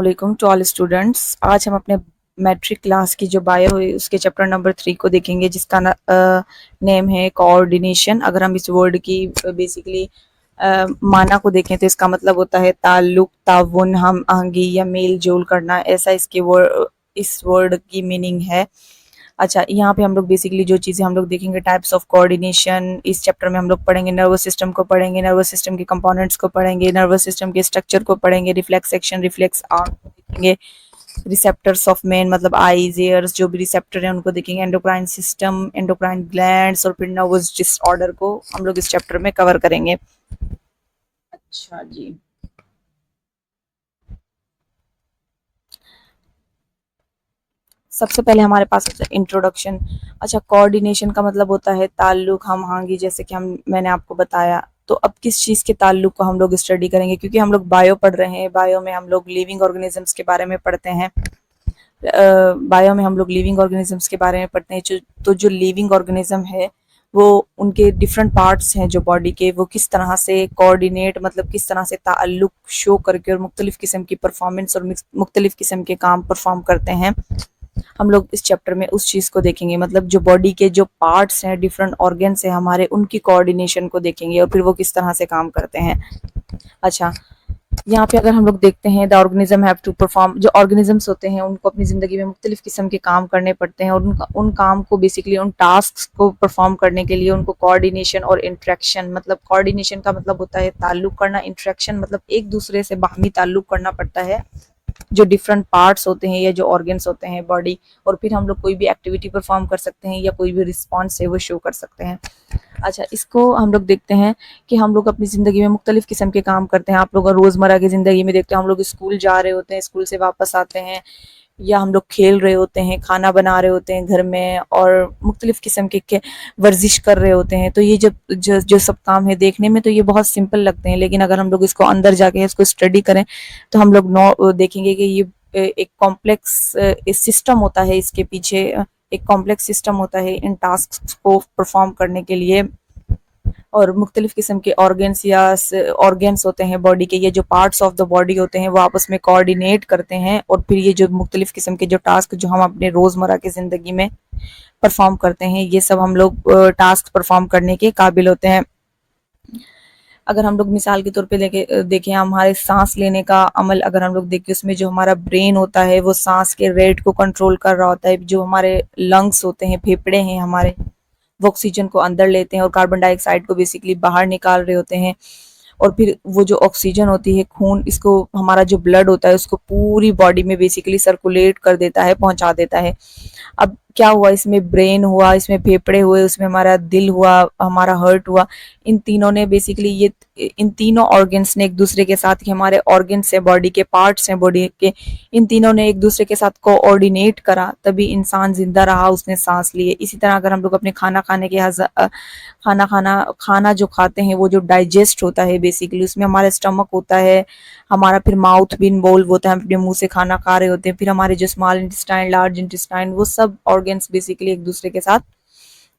वालेकुम to all students. आज हम अपने मैट्रिक क्लास की जो बायो है उसके चैप्टर नंबर 3 को देखेंगे, जिसका नेम है कोऑर्डिनेशन। अगर हम इस वर्ड की बेसिकली माना को देखें तो इसका मतलब होता है ताल्लुक, ताउन, हम आहंगी या मेल जोल करना। ऐसा इसके वर्ड इस वर्ड की मीनिंग है। अच्छा, यहाँ पे हम लोग बेसिकली जो चीज़ें हम लोग देखेंगे, टाइप्स ऑफ कोऑर्डिनेशन। इस चैप्टर में हम लोग पढ़ेंगे नर्वस सिस्टम को, पढ़ेंगे नर्वस सिस्टम के कंपोनेंट्स को, पढ़ेंगे नर्वस सिस्टम के स्ट्रक्चर को, पढ़ेंगे रिफ्लेक्स एक्शन, रिफ्लेक्स आर्म को देखेंगे, रिसेप्टर्स ऑफ मेन मतलब आईज, एयर्स, जो भी रिसेप्टर हैं उनको देखेंगे, एंडोक्राइन सिस्टम, एंडोक्राइन ग्लैंड्स और फिर नर्वस डिसऑर्डर को हम लोग इस चैप्टर में कवर करेंगे। अच्छा जी, सबसे पहले हमारे पास इंट्रोडक्शन। अच्छा, कोऑर्डिनेशन का मतलब होता है ताल्लुक, हम आहंगी, जैसे कि हम मैंने आपको बताया। तो अब किस चीज़ के ताल्लुक को हम लोग स्टडी करेंगे, क्योंकि हम लोग बायो पढ़ रहे हैं। बायो में हम लोग लिविंग ऑर्गेनिजम्स के बारे में पढ़ते हैं। बायो में हम लोग लिविंग ऑर्गेनिजम्स के बारे में पढ़ते हैं। तो जो लिविंग ऑर्गेनिज्म है वो उनके डिफरेंट पार्ट्स हैं जो बॉडी के, वो किस तरह से कोऑर्डिनेट मतलब किस तरह से ताल्लुक शो करके और मुख्तलिफ किस्म की परफॉर्मेंस और मुख्तलिफ किस्म के काम परफॉर्म करते हैं। हम लोग इस चैप्टर में उस चीज़ को देखेंगे, मतलब जो बॉडी के जो पार्ट्स हैं, डिफरेंट ऑर्गन्स हैं हमारे, उनकी कोऑर्डिनेशन को देखेंगे और फिर वो किस तरह से काम करते हैं। अच्छा, यहाँ पे अगर हम लोग देखते हैं, the organism have to perform, जो ऑर्गेनिजम्स होते हैं उनको अपनी ज़िंदगी में मुख्तलिफ किस्म के काम करने पड़ते हैं, और उन काम को बेसिकली उन टास्क को परफॉर्म करने के लिए उनको कोऑर्डिनेशन और इंट्रैक्शन, मतलब कोऑर्डिनेशन का मतलब होता है ताल्लुक करना, इंट्रैक्शन मतलब एक दूसरे से बाहमी ताल्लुक करना पड़ता है जो डिफरेंट पार्ट्स होते हैं या जो ऑर्गन्स होते हैं बॉडी, और फिर हम लोग कोई भी एक्टिविटी परफॉर्म कर सकते हैं या कोई भी रिस्पॉन्स है वो शो कर सकते हैं। अच्छा, इसको हम लोग देखते हैं कि हम लोग अपनी ज़िंदगी में मुख्तलिफ किस्म के काम करते हैं। आप लोग रोज़मर्रा की ज़िंदगी में देखते हैं, हम लोग स्कूल जा रहे होते हैं, स्कूल से वापस आते हैं, या हम लोग खेल रहे होते हैं, खाना बना रहे होते हैं घर में, और मुख्तलिफ किस्म के वर्जिश कर रहे होते हैं। तो ये जब जो सब काम है, देखने में तो ये बहुत सिंपल लगते हैं, लेकिन अगर हम लोग इसको अंदर जाके इसको स्टडी करें तो हम लोग देखेंगे कि ये एक कॉम्प्लेक्स सिस्टम होता है। इसके पीछे एक कॉम्प्लेक्स सिस्टम होता है इन टास्क को परफॉर्म करने के लिए, और मुख्तलिफ किस्म के ऑर्गन्स या ऑर्गन्स होते हैं बॉडी के, ये जो पार्ट्स ऑफ द बॉडी होते हैं वो आपस में कोऑर्डिनेट करते हैं, और फिर ये जो मुख्तलिफ किस्म के जो टास्क जो हम अपने रोज़मर्रा की ज़िंदगी में परफॉर्म करते हैं, ये सब हम लोग टास्क परफॉर्म करने के काबिल होते हैं। अगर हम लोग मिसाल के तौर पे लेके देखें, हमारे सांस लेने का अमल अगर हम लोग देखें, उसमें जो हमारा ब्रेन होता है वो सांस के रेट को कंट्रोल कर रहा होता है। जो हमारे लंग्स होते हैं, फेफड़े हैं हमारे, वो ऑक्सीजन को अंदर लेते हैं और कार्बन डाइऑक्साइड को बेसिकली बाहर निकाल रहे होते हैं। और फिर वो जो ऑक्सीजन होती है, खून, इसको हमारा जो ब्लड होता है उसको पूरी बॉडी में बेसिकली सर्कुलेट कर देता है, पहुंचा देता है। अब क्या हुआ, इसमें ब्रेन हुआ, इसमें फेफड़े हुए, उसमें हमारा दिल हुआ, हमारा हार्ट हुआ, इन तीनों ने बेसिकली ये इन तीनों ऑर्गन्स ने एक दूसरे के साथ, ये हमारे ऑर्गन्स हैं, बॉडी के पार्ट्स हैं बॉडी के, इन तीनों ने एक दूसरे के साथ कोऑर्डिनेट करा, तभी इंसान जिंदा रहा, उसने सांस लिए। इसी तरह अगर हम लोग अपने खाना खाने के खाना जो खाते हैं वो जो डाइजेस्ट होता है बेसिकली, उसमें हमारा स्टमक होता है, हमारा फिर माउथ भी इन्वॉल्व होता है, हम अपने मुंह से खाना खा रहे होते हैं, फिर हमारे जो स्मॉल इंटेस्टाइन, लार्ज इंटेस्टाइन, वो सब ऑर्गन्स बेसिकली एक दूसरे के साथ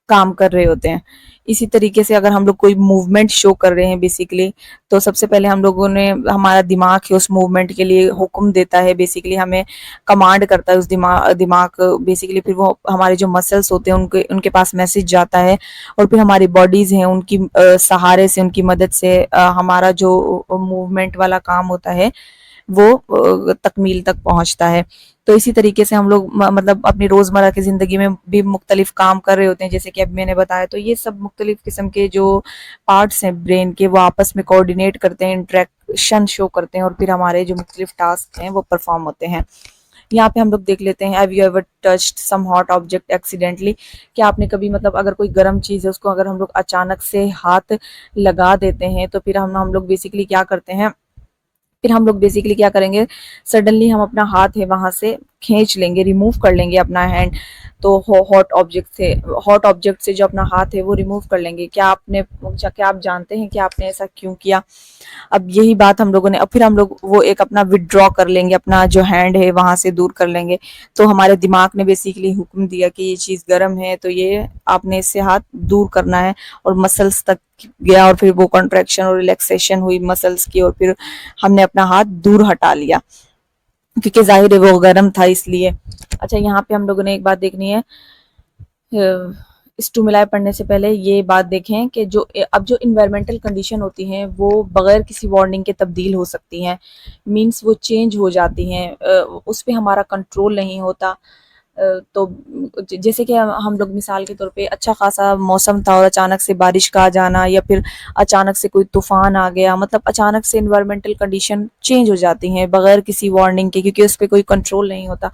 काम कर रहे होते हैं। इसी तरीके से अगर हम लोग कोई मूवमेंट शो कर रहे हैं बेसिकली, तो सबसे पहले हम लोगों ने, हमारा दिमाग है उस मूवमेंट के लिए हुक्म देता है, बेसिकली हमें कमांड करता है उस दिमाग बेसिकली, फिर वो हमारे जो मसल्स होते हैं उनके उनके पास मैसेज जाता है, और फिर हमारी बॉडीज हैं उनकी सहारे से, उनकी मदद से हमारा जो मूवमेंट वाला काम होता है वो तकमील तक पहुंचता है। तो इसी तरीके से हम लोग मतलब अपनी रोज़मर्रा की ज़िंदगी में भी मुख्तलिफ काम कर रहे होते हैं, जैसे कि अब मैंने बताया। तो ये सब मुख्तलिफ किस्म के जो पार्ट्स हैं ब्रेन के, वो आपस में कोऑर्डिनेट करते हैं, इंट्रैक्शन शो करते हैं, और फिर हमारे जो मुख्तलिफ टास्क हैं वो परफॉर्म होते हैं। यहाँ पे हम लोग देख लेते हैं, have you ever touched some hot object accidentally. क्या आपने कभी, मतलब अगर कोई गर्म चीज़ है उसको अगर हम लोग अचानक से हाथ लगा देते हैं, तो फिर हम लोग बेसिकली क्या करते हैं, फिर हम लोग बेसिकली क्या करेंगे, सडनली हम अपना हाथ है वहां से खींच लेंगे, रिमूव कर लेंगे अपना हैंड। तो हॉट ऑब्जेक्ट से जो अपना हाथ है वो रिमूव कर लेंगे। क्या आप जानते हैं कि आपने ऐसा क्यों किया? अब यही बात हम लोगों ने, अब फिर हम लोग वो एक अपना विदड्रॉ कर लेंगे, अपना जो हैंड है वहां से दूर कर लेंगे। तो हमारे दिमाग ने बेसिकली हुक्म दिया कि ये चीज़ गर्म है, तो ये आपने इससे हाथ दूर करना है, और मसल्स तक गया, और फिर वो कॉन्ट्रैक्शन और रिलैक्सेशन हुई मसल्स की, और फिर हमने अपना हाथ दूर हटा लिया। क्योंकि जाहिर है वो गर्म था इसलिए। अच्छा, यहाँ पे हम लोगों ने एक बात देखनी है, स्टूमिलाई पढ़ने से पहले ये बात देखें कि जो अब जो इन्वायरमेंटल कंडीशन होती हैं वो बगैर किसी वार्निंग के तब्दील हो सकती हैं, मींस वो चेंज हो जाती हैं, उस पे हमारा कंट्रोल नहीं होता। तो जैसे कि हम लोग मिसाल के तौर पे अच्छा खासा मौसम था और अचानक से बारिश का आ जाना, या फिर अचानक से कोई तूफान आ गया, मतलब अचानक से इन्वायरमेंटल कंडीशन चेंज हो जाती हैं बगैर किसी वार्निंग के, क्योंकि उस पर कोई कंट्रोल नहीं होता।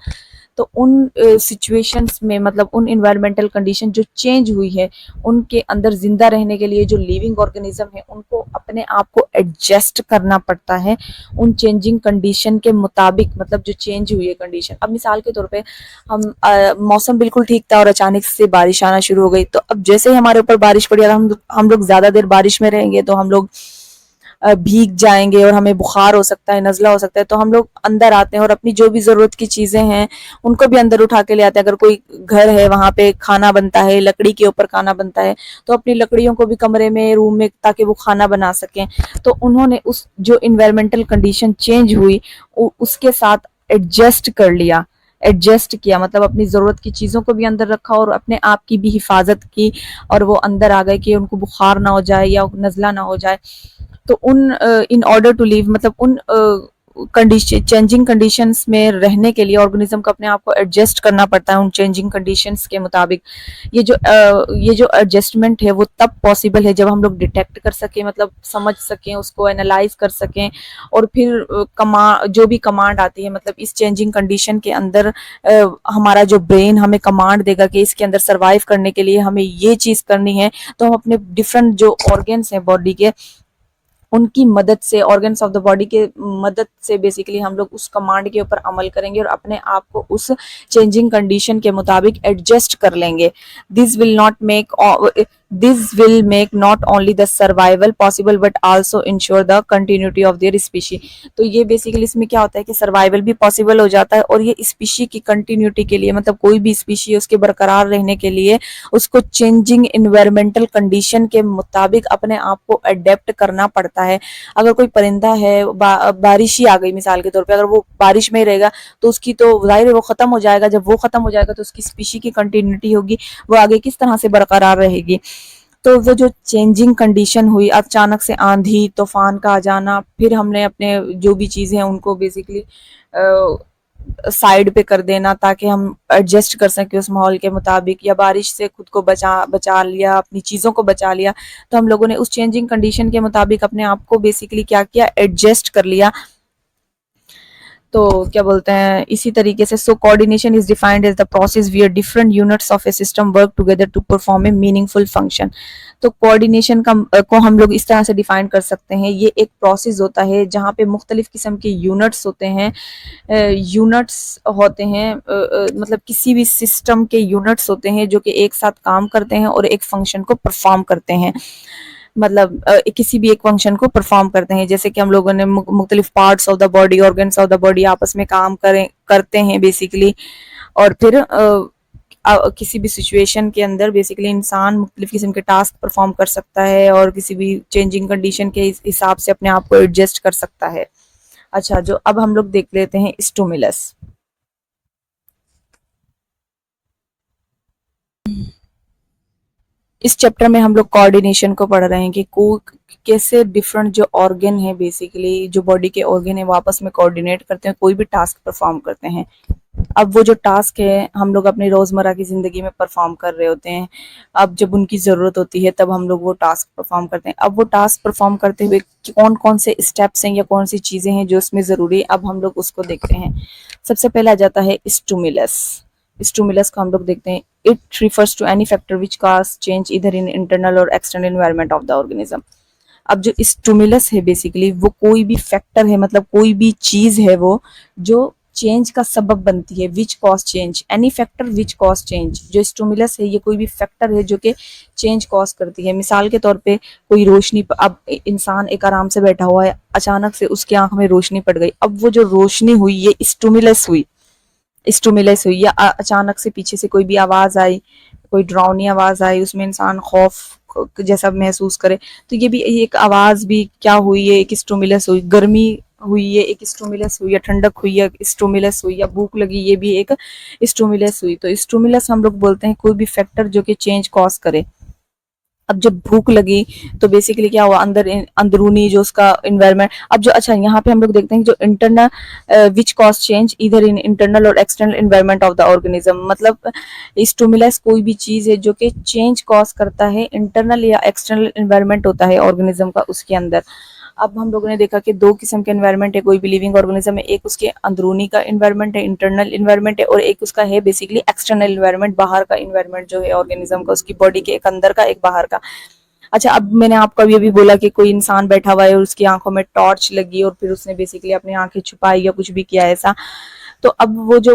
तो उन सिचुएशंस में, मतलब उन इन्वायरमेंटल कंडीशन जो चेंज हुई है, उनके अंदर जिंदा रहने के लिए जो लिविंग ऑर्गेनिज्म है उनको अपने आप को एडजस्ट करना पड़ता है उन चेंजिंग कंडीशन के मुताबिक, मतलब जो चेंज हुई है कंडीशन। अब मिसाल के तौर पे हम मौसम बिल्कुल ठीक था और अचानक से बारिश आना शुरू हो गई, तो अब जैसे ही हमारे ऊपर बारिश पड़ी, अगर हम लोग ज्यादा देर बारिश में रहेंगे तो हम लोग भीग जाएंगे और हमें बुखार हो सकता है, नज़ला हो सकता है। तो हम लोग अंदर आते हैं और अपनी जो भी ज़रूरत की चीज़ें हैं उनको भी अंदर उठा के ले आते हैं। अगर कोई घर है वहाँ पे खाना बनता है, लकड़ी के ऊपर खाना बनता है, तो अपनी लकड़ियों को भी कमरे में, रूम में, ताकि वो खाना बना सकें। तो उन्होंने उस जो इन्वायरमेंटल कंडीशन चेंज हुई उसके साथ एडजस्ट कर लिया, एडजस्ट किया, मतलब अपनी ज़रूरत की चीज़ों को भी अंदर रखा और अपने आप की भी हिफाजत की, और वो अंदर आ गए कि उनको बुखार ना हो जाए या नज़ला ना हो जाए। तो उन इन ऑर्डर टू लिव, मतलब उन कंडीशन चेंजिंग कंडीशंस में रहने के लिए ऑर्गेनिज्म को अपने आप को एडजस्ट करना पड़ता है उन चेंजिंग कंडीशंस के मुताबिक। ये जो एडजस्टमेंट है वो तब पॉसिबल है जब हम लोग डिटेक्ट कर सकें, मतलब समझ सकें, उसको एनालाइज कर सकें, और फिर जो भी कमांड आती है, मतलब इस चेंजिंग कंडीशन के अंदर हमारा जो ब्रेन हमें कमांड देगा कि इसके अंदर सर्वाइव करने के लिए हमें ये चीज़ करनी है, तो हम अपने डिफरेंट जो ऑर्गन्स हैं बॉडी के, उनकी मदद से, ऑर्गन्स ऑफ द बॉडी के मदद से बेसिकली हम लोग उस कमांड के ऊपर अमल करेंगे और अपने आप को उस चेंजिंग कंडीशन के मुताबिक एडजस्ट कर लेंगे। This will not make this will make not only the survival possible but also ensure the continuity of their species. तो ये बेसिकली इसमें क्या होता है कि सर्वाइवल भी पॉसिबल हो जाता है, और ये स्पीशी की कंटिन्यूटी के लिए, मतलब कोई भी स्पीशी उसके बरकरार रहने के लिए उसको चेंजिंग इन्वायरमेंटल कंडीशन के मुताबिक अपने आप को अडेप्ट करना पड़ता है। अगर कोई परिंदा है, बारिश ही आ गई मिसाल के तौर पे, अगर वो बारिश में ही रहेगा तो उसकी तो जाहिर है वो खत्म हो जाएगा। जब वो खत्म हो जाएगा तो उसकी स्पीशी की कंटिन्यूटी होगी, वो आगे किस तरह से बरकरार रहेगी। तो वो जो चेंजिंग कंडीशन हुई, अचानक से आंधी तूफान का आ जाना, फिर हमने अपने जो भी चीज़ें हैं उनको बेसिकली साइड पे कर देना ताकि हम एडजस्ट कर सकें उस माहौल के मुताबिक, या बारिश से खुद को बचा बचा लिया, अपनी चीज़ों को बचा लिया। तो हम लोगों ने उस चेंजिंग कंडीशन के मुताबिक अपने आप को बेसिकली क्या किया, एडजस्ट कर लिया। तो क्या बोलते हैं, इसी तरीके से so coordination is defined as the process where different units of a system work together to perform a meaningful function. तो कोऑर्डिनेशन का को हम लोग इस तरह से डिफाइन कर सकते हैं, ये एक प्रोसेस होता है जहाँ पे मुख्तलिफ किस्म के यूनिट्स होते हैं, मतलब किसी भी सिस्टम के यूनिट्स होते हैं जो कि एक साथ काम करते हैं और एक फंक्शन को परफॉर्म करते हैं, मतलब किसी भी एक फंक्शन को परफॉर्म करते हैं। जैसे कि हम लोगों ने मुख्तलिफ parts of the body, organs of the body आपस में काम करते हैं बेसिकली, और फिर किसी भी सिचुएशन के अंदर बेसिकली इंसान मुख्तलिफ किस्म के टास्क परफॉर्म कर सकता है और किसी भी चेंजिंग कंडीशन के हिसाब से अपने आप को एडजस्ट कर सकता है। अच्छा, जो अब हम लोग देख लेते हैं स्टिमुलस। इस चैप्टर में हम लोग कोऑर्डिनेशन को पढ़ रहे हैं कि कैसे डिफरेंट जो ऑर्गन है, बेसिकली जो बॉडी के ऑर्गन है, वो आपस में कोऑर्डिनेट करते हैं, कोई भी टास्क परफॉर्म करते हैं। अब वो जो टास्क है हम लोग अपनी रोज़मर्रा की ज़िंदगी में परफॉर्म कर रहे होते हैं, अब जब उनकी ज़रूरत होती है तब हम लोग वो टास्क परफॉर्म करते हैं। अब वो टास्क परफॉर्म करते हुए कौन कौन से स्टेप्स हैं या कौन सी चीज़ें हैं जो उसमें ज़रूरी है, अब हम लोग उसको देखते हैं। सबसे पहला आ जाता है स्टिमुलस। स्टिमुलस को हम लोग देखते हैं, it refers to any factor which cause change इधर इन इंटरनल और external environment of the organism. अब जो स्टिमुलस है बेसिकली वो कोई भी फैक्टर है, मतलब कोई भी चीज है वो जो चेंज का सबब बनती है, which cause change, any factor which cause change. जो स्टिमुलस है ये कोई भी फैक्टर है जो कि चेंज कॉज करती है। मिसाल के तौर पे कोई रोशनी, अब इंसान एक आराम से बैठा हुआ है, अचानक से उसकी आंख में रोशनी पड़ गई, अब वो जो रोशनी हुई ये स्टिमुलस हुई, स्टिमुलस हुई। या अचानक से पीछे से कोई भी आवाज आई, कोई डरावनी आवाज आई, उसमें इंसान खौफ जैसा महसूस करे, तो ये भी एक आवाज भी क्या हुई है, एक स्टिमुलस हुई। गर्मी हुई, ये एक स्टिमुलस हुई, या ठंडक हुई, या स्टिमुलस हुई, या भूख लगी, ये भी एक स्टिमुलस हुई। तो स्टिमुलस हम लोग बोलते हैं कोई भी फैक्टर जो कि चेंज कॉज करे। अब जब भूख लगी तो बेसिकली क्या हुआ, अंदरूनी जो उसका इन्वायरमेंट, अब जो अच्छा यहाँ पे हम लोग देखते हैं कि जो इंटरनल विच कॉज चेंज इधर इन इंटरनल और external environment of the organism, मतलब स्टिमुलस कोई भी चीज है जो कि चेंज कॉज करता है, इंटरनल या एक्सटर्नल इन्वायरमेंट होता है ऑर्गेनिज्म का उसके अंदर। अब हम लोगों ने देखा कि दो किस्म के एनवायरनमेंट है कोई भी लिविंग ऑर्गेनिज्म में, एक उसके अंदरूनी का एनवायरनमेंट है, इंटरनल एनवायरनमेंट है, और एक उसका है बेसिकली एक्सटर्नल एनवायरनमेंट, बाहर का एनवायरनमेंट जो है ऑर्गेनिज्म का, उसकी बॉडी के एक अंदर का एक बाहर का। अच्छा, अब मैंने आपको अभी अभी बोला कि कोई इंसान बैठा हुआ है और उसकी आंखों में टॉर्च लगी और फिर उसने बेसिकली अपनी आंखें छुपाई या कुछ भी किया ऐसा, तो अब वो जो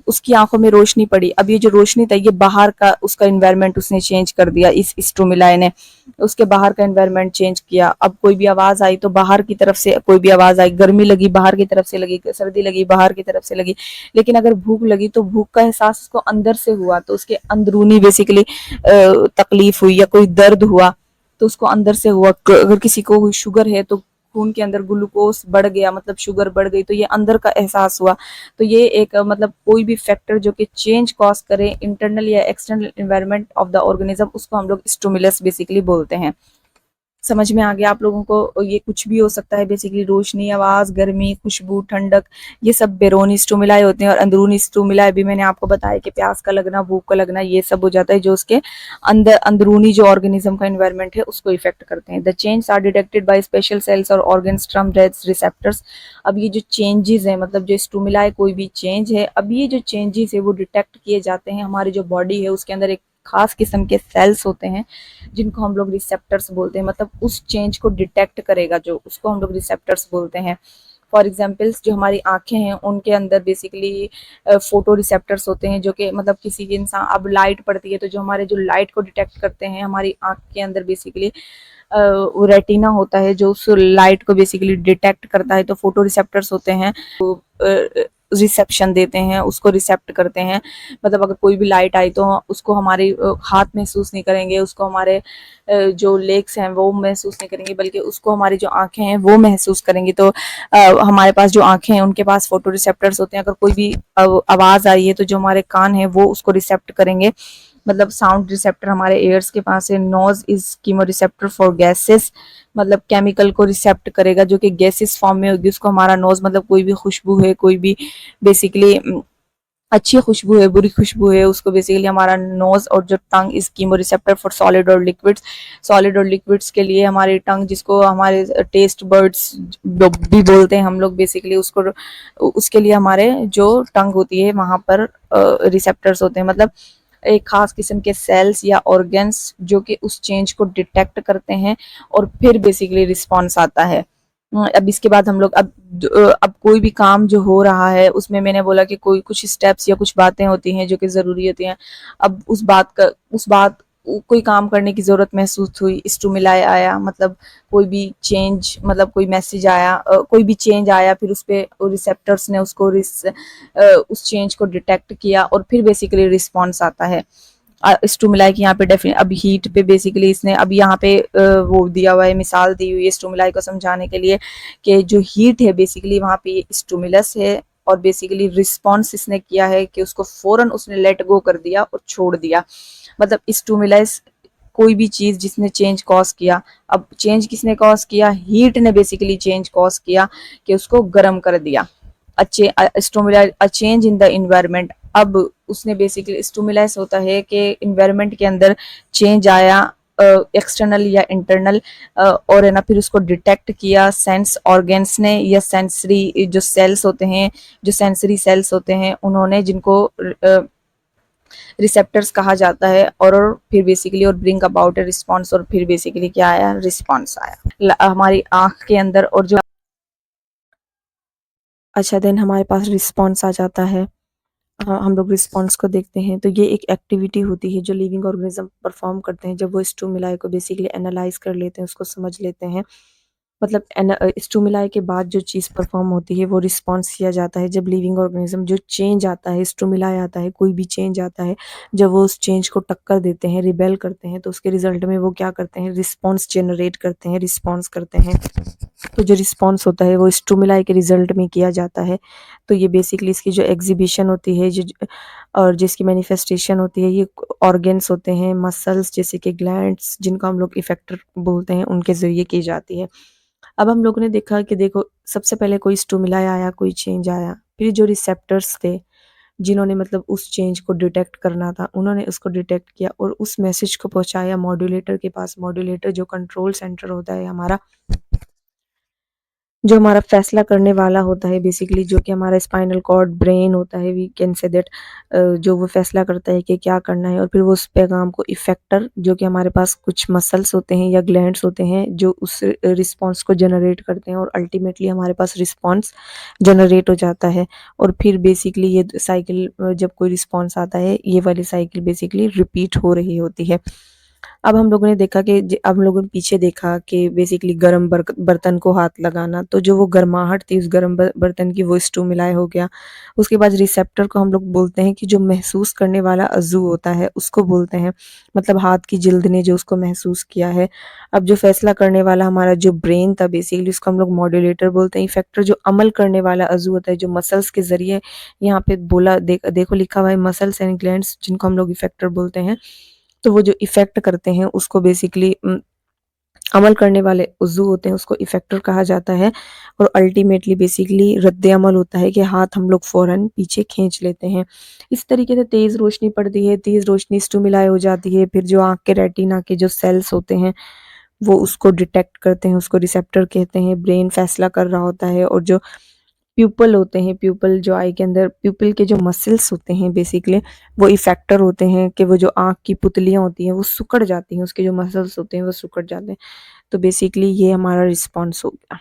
उसकी आंखों में रोशनी पड़ी, अब ये जो रोशनी था ये बाहर का उसका इन्वायरमेंट उसने चेंज कर दिया, इस स्टिमुलाई ने उसके बाहर का इन्वायरमेंट चेंज किया। अब कोई भी आवाज आई तो बाहर की तरफ से कोई भी आवाज आई, गर्मी लगी बाहर की तरफ से लगी, सर्दी लगी बाहर की तरफ से लगी, लेकिन अगर भूख लगी तो भूख का एहसास उसको अंदर से हुआ, तो उसके अंदरूनी बेसिकली तकलीफ हुई या कोई दर्द हुआ तो उसको अंदर से हुआ। अगर किसी को शुगर है तो खून के अंदर ग्लूकोज बढ़ गया, मतलब शुगर बढ़ गई, तो ये अंदर का एहसास हुआ। तो ये एक मतलब कोई भी फैक्टर जो कि चेंज कॉज करे इंटरनल या external environment of the organism, उसको हम लोग स्टिमुलस बेसिकली बोलते हैं। समझ में आ गया आप लोगों को? ये कुछ भी हो सकता है बेसिकली, रोशनी, आवाज, गर्मी, खुशबू, ठंडक, ये सब बैरूनी स्टिमुलाई होते हैं। और अंदरूनी स्टिमुलाई भी मैंने आपको बताया कि प्यास का लगना, भूख का लगना, ये सब हो जाता है जो उसके अंदर अंदरूनी जो ऑर्गेनिज्म का एनवायरनमेंट है उसको इफेक्ट करते हैं। The change are detected by special cells और ऑर्गन्स टर्म्ड एज रिसेप्टर्स। अब ये जो चेंजेस है, मतलब जो स्टिमुलाई कोई भी चेंज है, अब ये जो चेंजेस है वो डिटेक्ट किए जाते हैं, हमारी जो बॉडी है उसके अंदर एक खास किस्म के सेल्स होते हैं जिनको हम लोग रिसेप्टर्स बोलते हैं, मतलब उस चेंज को डिटेक्ट करेगा जो, उसको हम लोग रिसेप्टर्स बोलते हैं। फॉर एग्जाम्पल्स जो हमारी आंखें हैं उनके अंदर बेसिकली फोटो रिसेप्टर्स होते हैं जो कि मतलब किसी के इंसान, अब लाइट पड़ती है तो जो हमारे जो लाइट को डिटेक्ट करते हैं हमारी आंख के अंदर बेसिकली रेटिना होता है जो उस लाइट को बेसिकली डिटेक्ट करता है, तो फोटो रिसेप्टर्स होते हैं तो रिसेप्शन देते हैं, उसको रिसेप्ट करते हैं। मतलब अगर कोई भी लाइट आई तो उसको हमारे हाथ महसूस नहीं करेंगे, उसको हमारे जो लेग्स हैं वो महसूस नहीं करेंगे, बल्कि उसको हमारी जो आंखें हैं वो महसूस करेंगी। तो हमारे पास जो आंखें हैं उनके पास फोटो रिसेप्टर्स होते हैं, अगर कोई भी आवाज आई है तो जो हमारे कान है वो उसको रिसेप्ट करेंगे, मतलब साउंड रिसेप्टर हमारे एयर्स के पास है। Nose is chemo receptor for gases, मतलब केमिकल को रिसेप्ट करेगा जो कि गैसेस फॉर्म में होगी, उसको हमारा नोज, मतलब कोई भी खुशबू है, कोई भी बेसिकली अच्छी खुशबू है, बुरी खुशबू है, उसको बेसिकली हमारा नोज, और जो tongue is chemo receptor for solid और लिक्विड्स। सॉलिड और लिक्विड्स के लिए हमारी टंग, जिसको हमारे टेस्ट बर्ड्स भी बोलते हैं हम लोग बेसिकली, उसको उसके लिए हमारे जो टंग होती है वहां पर रिसेप्टर्स होते हैं, मतलब एक खास किस्म के सेल्स या ऑर्गन्स जो कि उस चेंज को डिटेक्ट करते हैं और फिर बेसिकली रिस्पॉन्स आता है। अब इसके बाद हम लोग अब कोई भी काम जो हो रहा है उसमें मैंने बोला कि कोई कुछ स्टेप्स या कुछ बातें होती हैं जो कि ज़रूरी होती हैं। अब उस बात कोई काम करने की ज़रूरत महसूस हुई, स्टिमुलाई आया, मतलब कोई भी चेंज, मतलब कोई मैसेज आया, कोई भी चेंज आया, फिर उस पे रिसेप्टर्स ने उसको उस चेंज को डिटेक्ट किया और फिर बेसिकली रिस्पॉन्स आता है। स्टिमुलाई की यहाँ पे डेफिनेट, अब हीट पे बेसिकली इसने अब यहाँ पे वो दिया हुआ है, मिसाल दी हुई है स्टिमुलाई को समझाने के लिए कि जो हीट है बेसिकली वहाँ पे स्टिमुलस है, और बेसिकली रिस्पॉन्स इसने किया है कि उसको फौरन उसने लेट गो कर दिया और छोड़ दिया। मतलब स्टिमुलस कोई भी चीज जिसने चेंज कॉज किया, अब चेंज किसने कॉज किया, हीट ने बेसिकली चेंज कॉज किया कि उसको गर्म कर दिया। Stimuli a change in the environment, अब उसने बेसिकली स्टिमुलस होता है कि इन्वायरमेंट के अंदर चेंज आया, एक्सटर्नल या इंटरनल, और है ना फिर उसको डिटेक्ट किया सेंस ऑर्गन्स ने या सेंसरी जो सेल्स होते हैं, जो सेंसरी सेल्स होते हैं उन्होंने, जिनको रिसेप्टर्स कहा जाता है, और फिर बेसिकली और ब्रिंग अबाउट ए रिस्पॉन्स, और फिर बेसिकली क्या आया, रिस्पॉन्स आया हमारी आंख के अंदर। और जो अच्छा देन हमारे पास रिस्पॉन्स आ जाता है। हम लोग रिस्पॉन्स को देखते हैं, तो ये एक एक्टिविटी होती है जो लिविंग ऑर्गेनिज्म परफॉर्म करते हैं जब वो स्टिमुलाई को बेसिकली एनालाइज कर लेते हैं, उसको समझ लेते हैं। मतलब स्टूमिलाई के बाद जो चीज़ परफॉर्म होती है वो रिस्पॉन्स किया जाता है। जब लिविंग ऑर्गेनिज्म जो चेंज आता है, स्टूमिलाई आता है, कोई भी चेंज आता है, जब वो उस चेंज को टक्कर देते हैं, रिबेल करते हैं, तो उसके रिजल्ट में वो क्या करते हैं, रिस्पॉन्स जनरेट करते हैं, रिस्पॉन्स करते हैं। तो जो रिस्पॉन्स होता है वो स्टूमिलाई के रिजल्ट में किया जाता है। तो ये बेसिकली इसकी जो एग्जीबिशन होती है, और जिसकी मैनिफेस्टेशन होती है, ये ऑर्गेन्स होते हैं, मसल्स जैसे कि ग्लैंड्स, जिनको हम लोग इफेक्टर बोलते हैं, उनके ज़रिए की जाती है। अब हम लोगों ने देखा कि देखो, सबसे पहले कोई स्टिमुलाई आया, कोई चेंज आया, फिर जो रिसेप्टर्स थे, जिन्होंने मतलब उस चेंज को डिटेक्ट करना था, उन्होंने उसको डिटेक्ट किया और उस मैसेज को पहुंचाया मॉड्यूलेटर के पास। मॉड्यूलेटर जो कंट्रोल सेंटर होता है हमारा, जो हमारा फैसला करने वाला होता है बेसिकली, जो कि हमारा स्पाइनल कॉर्ड ब्रेन होता है, वी कैन से दैट, जो वो फैसला करता है कि क्या करना है, और फिर वो उस पैगाम को इफेक्टर, जो कि हमारे पास कुछ मसल्स होते हैं या ग्लैंड्स होते हैं, जो उस रिस्पॉन्स को जनरेट करते हैं, और अल्टीमेटली हमारे पास रिस्पॉन्स जनरेट हो जाता है। और फिर बेसिकली ये साइकिल, जब कोई रिस्पॉन्स आता है, ये वाली साइकिल बेसिकली रिपीट हो रही होती है। अब हम लोगों ने देखा कि अब हम लोगों ने पीछे देखा कि बेसिकली गर्म बर्तन को हाथ लगाना, तो जो वो गर्माहट थी उस गर्म बर्तन की, वो स्टूमिलाई हो गया। उसके बाद रिसेप्टर को हम लोग बोलते हैं कि जो महसूस करने वाला अज़ू होता है उसको बोलते हैं, मतलब हाथ की जिल्द ने जो उसको महसूस किया है। अब जो फैसला करने वाला हमारा जो ब्रेन था बेसिकली, उसको हम लोग मॉड्यूलेटर बोलते हैं। इफेक्टर जो अमल करने वाला अज़ू होता है, जो मसल्स के ज़रिए, यहाँ पे बोला देखो लिखा हुआ है मसल्स एंड ग्लैंड्स, जिनको हम लोग इफेक्टर बोलते हैं। तो वो जो इफ़ेक्ट करते हैं उसको बेसिकली अमल करने वाले उज़्ज़ू होते हैं, उसको इफ़ेक्टर कहा जाता है। और अल्टीमेटली बेसिकली रद्द अमल होता है कि हाथ हम लोग फ़ौरन पीछे खींच लेते हैं। इस तरीके से तेज़ रोशनी पड़ती है, तेज़ रोशनी स्टिमुलाई हो जाती है, फिर जो आँख के रेटिना के जो सेल्स होते हैं वो उसको डिटेक्ट करते हैं, उसको रिसेप्टर कहते हैं। ब्रेन फैसला कर रहा होता है, और जो प्यूपल होते हैं, प्यूपल जो आई के अंदर, प्यूपल के जो मसल्स होते हैं बेसिकली, वो इफेक्टर होते हैं कि वो जो आँख की पुतलियाँ होती हैं वो सिकुड़ जाती हैं, उसके जो मसल्स होते हैं वो सिकुड़ जाते हैं। तो बेसिकली ये हमारा रिस्पॉन्स हो गया।